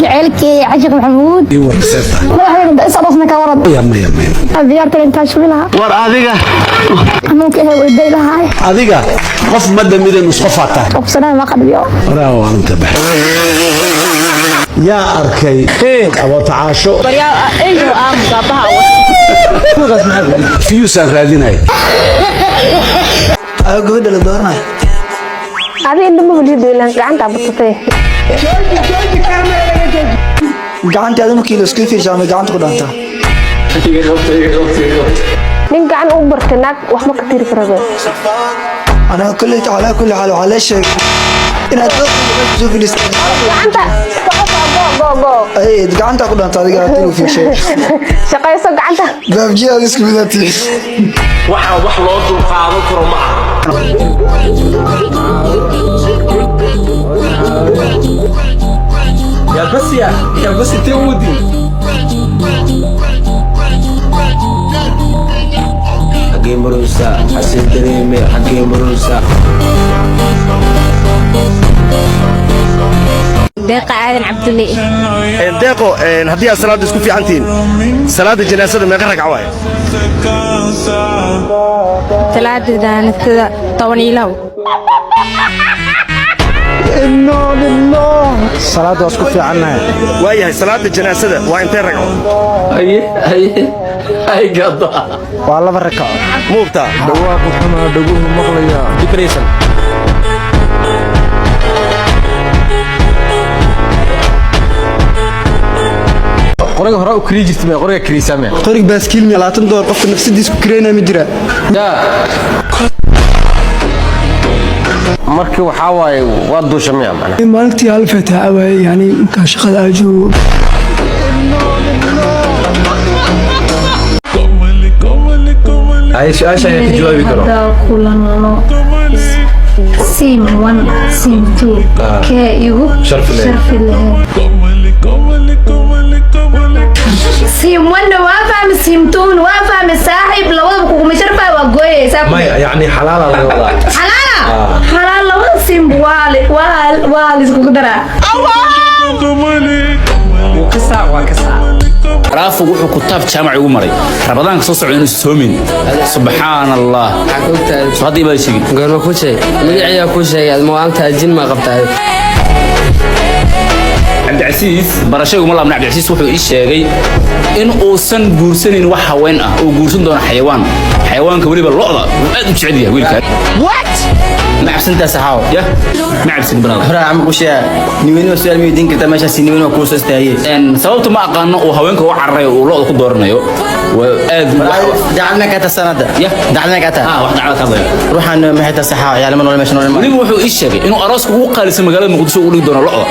جعلك عشق محمود ايوه سيرتا ما هي صرفنا كورد يا ديارت انت شو لها war adiga ممكن هي ودي لها adiga qof ma damida nus qof ata اقسم ما قد بيو raa waan tabax yaa arkay abo taasho بريا ايوه قابها fiyuusan raadinay gabadha la doornay هذه اللي مولد ولا قعنت عبطتي gacantaada markii la isku fiirsamo gacanta ku dhaanta من قعن أوبر تناك وحما كتير كرابين أنا على كل حال وعلى شيء إن تشوف الاستاذ قعنت جو أي gacanta ku dhaanta adiga aad في شيء شقاي سو قعنت baabji aad isku midati waxa wax loo dul qaadan karo ma يا بس تودي حقي مروسا حسين دريمي حقي مروسا دقة عادل عبد الله deeqo haddii aad salaada isku fiicantiin salaada janaasada meeqa ragca waay ثلاثة دانتها طواني له salaada isku fiicannahay waayahay salaada janaasada waa intee ragco ay gado waa laba rakac muugtaa dhawaaq xuma dhaguhu maqlaya depression qoriga hore u kiri jirtay qoriga kiriisame qorig baaskiil mi $20 qofka nafsadiisa ku kireena ma jira markii waxa waaye waa duushamay macna maalintii hal fataa away yani marka shaqada aan joogo ay su'aasha ay jawaabi karo كلنا سيم 1 سيم 2 كي يو شرف الله سيم 1 وافهم سيم 2 وافهم صاحب لو مشرفه وقوي ما يعني حلال على الوضع حلال لو سيم والي اسكو قدرا رافو wuxuu ku taab jaamac ugu maray rabadaanka soo socdo inuu soomin subhanallah hadii baa sheegay goorma ku sheeg magaciisa ku sheegay maanta jin ma qabtaa Abdulaziz barashadu ma laabna Abdulaziz wuxuu ii sheegay in uusan guursanin wax haween ah oo guursan doona xayawaanka waliba lo'da aad u jecel yahay wiilka what ma absanta saxaw ya ma absan banada hore am ku sheeg niweeno su'aal mi dinka tamasha niweeno ku soo istaayay sababtu ma aqaano oo haweenka u carray oo lo'da ku dooranayo waa aad dacalna ka tasanada ya dacalna ka ta wax dacalna ka day ruuxan ma xita saxaw yaal ma nolol meesha nolol waliba wuxuu ii sheegay inuu arooska ugu qaalisan magaalada Muqdisho u dhigi doono lo'da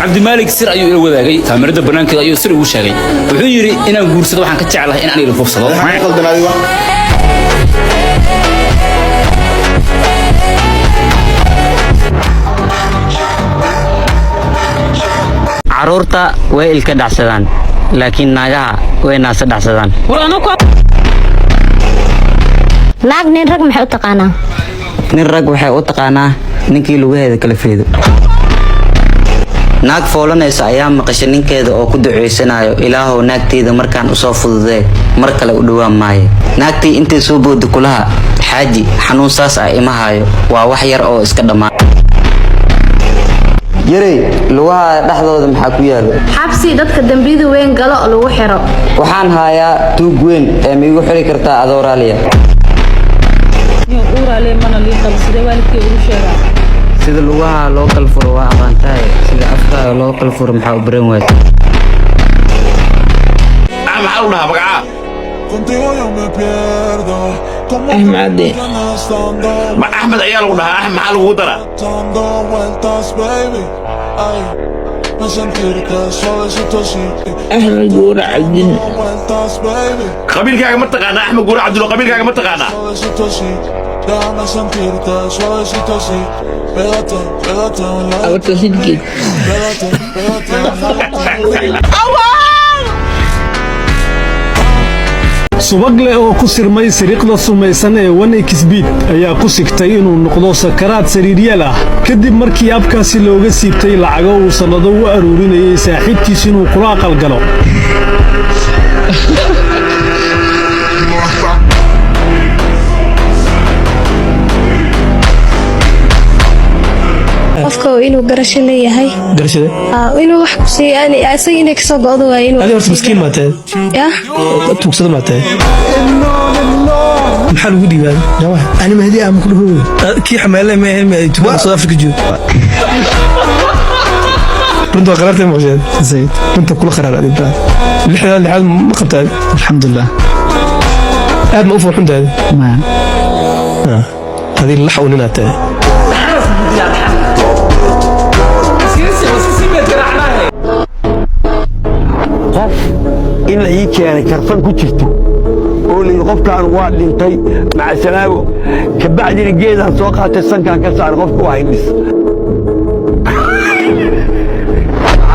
عبد الملك سر أيو إلى وذاقي كاميرا برنامج كذا أيو سر وشاقي وحيري إن أنا جورس طبعا كتشعله إن أنا الفرصة ما يقول دنايوا caruurta way ilka dhacsadaan laakiin naagaha way naasa dhacsadaan naag nin rag maxay u taqaanaa nin rag waxay u taqaanaa ninkii lugaheeda kala feedo naag foolanaysa ayaa maqashay ninkeeda oo ku duceysanayo ilaahow naagteeda markaan u soo fududee mar kale u dhawaan maayo naagtii intay soo boodo kulaha xaaji xanuun saas ah ima hayo waa wax yar oo iska dhamaan yarey lugaha dhexdooda maxaa ku yaalo xabsi dadka dambiyada weyn galo oo lagu xiro waxaan hayaa tuug weyn ee ma igu xiri kartaa adoo raaliya sida lugaha loo kala furo waa aqaantahay sida afkaaga loo kala furo maxaa u baran waayay maxaa u dhahaa magaca Ahmed ma Ahmed ayaa lagu dhahaa Ahmed maxaa lagu daraa Ahmed Guura Cabdin qabiilkaaga ma taqaana Ahmed Guura Cabdin qabiilkaaga ma taqaana Déjame sentirte suavecito así. Pégate, pégate a un lado. Ahorita sí que Pégate, pégate a un lado. subag leh oo ku sirmay siriiqda sumaysan ee 1xbet ayaa ku sigtay inuu noqdo sakaraad sariiryal ah kadib markii abkaasi looga siibtay lacago uu sanado u aruurinayay saaxiibtiis inuu kula aqal galo qofka inuu garasho leeyahay garashada inuu wax ku siiyay asaga inay kasoo go'do waa inuu adiga horta miskiin ma tahay ya tuugsada ma tahay maxaa lagu dhiibaa jawaah ani mahdi aan ku dhaho kii xamaale ma ahayn ma tuugsada South Africa joog runta qarartay ma jeed zayd runta kula qarar adiga lixda ma qabtaa alxamdulillah aad ma u furxuntahay ma هذه اللحظة ونناتها in la ii keenay karfan ku jirto oo la qofkaan waa dhintay maca salaago ka bacdina geedaan soo qaatay sankaan ka saar qofku waa hindis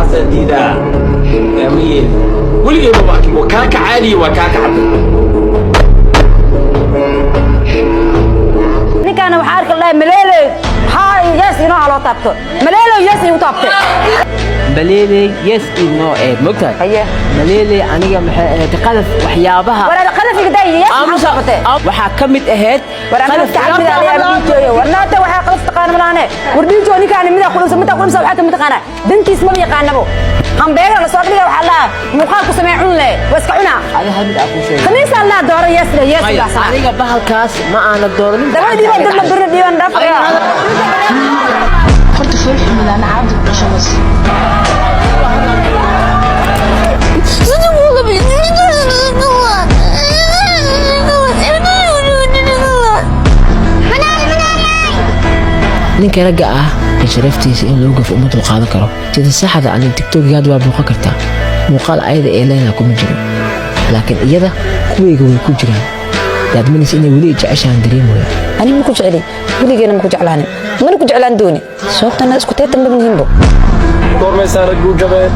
asadida amiyeen waligeed ma baakin waa ka caadi waa ka cabdo ninkaan waxa arka la maleelay haa yes inoo halo taabto maleelay yes inuu taabto مليلي يس إنه إيه مقتل هيه مليلي أنا تقلف وحيابها ولا قلف يقدر يس وحكمت أهد قلف تعمل عليها بيجي ولا أنت وحا قلف تقان ملانه ورديجو أنا كان مدا خلص متى خلص وحتى متقانة بنتي اسمه يقانبو هم بيجي على صوت لي وحلا مخالك سمعون له واسكعونا هذا هم أكو شيء خميس الله دور يس يس لا صار أنا بهالكاس ما أنا الدور ده دي بدنا برد دي ندفع horta farxu midaan caabdi ku dhashay bas ninka ragga ah sharaftiisa in loo gafo umad qaadan karo sida saxda ah TikTok gaad waa booqan kartaa muuqaal ayada ee leena kuma jiro laakiin iyada kuweyga way ku jiraan dadminis inay wali jeceshaan dareemoya ani ma ku jeceli waligeena ma ku jeclaan mana ku jeclaan dooni sababtana isku teetan ma baniinbo goormaysan rag u jabeen